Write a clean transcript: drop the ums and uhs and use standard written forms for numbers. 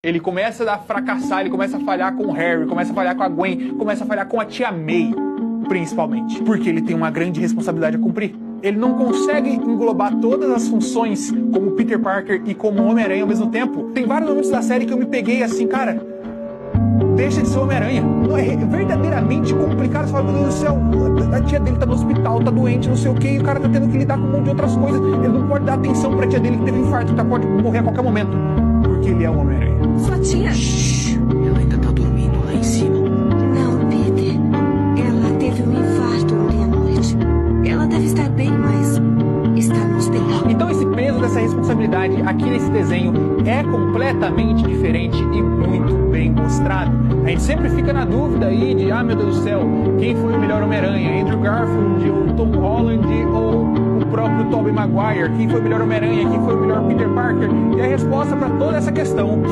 Ele começa a fracassar, ele começa a falhar com o Harry, começa a falhar com a Gwen, começa a falhar com a tia May, principalmente. Porque ele tem uma grande responsabilidade a cumprir. Ele não consegue englobar todas as funções como Peter Parker e como Homem-Aranha ao mesmo tempo. Tem vários momentos da série que eu me peguei assim, cara, deixa de ser Homem-Aranha. É verdadeiramente complicado. Você fala, meu Deus do céu, a tia dele tá no hospital, tá doente, não sei o que, e o cara tá tendo que lidar com um monte de outras coisas. Ele não pode dar atenção pra tia dele que teve um infarto, que pode morrer a qualquer momento. Porque ele é o Homem-Aranha. Sua tia? Shhh, ela ainda tá dormindo lá em cima. Não, Peter. Ela teve um infarto ontem à noite. Ela deve estar bem, mas está no hospital. Então esse peso dessa responsabilidade aqui nesse desenho é completamente diferente e muito bem mostrado. A gente sempre fica na dúvida aí de, meu Deus do céu, quem foi o melhor Homem-Aranha? Andrew Garfield ou Tom Holland ou o próprio Tobey Maguire? Quem foi o melhor Homem-Aranha? Quem foi o melhor Peter Parker? E a resposta para toda essa questão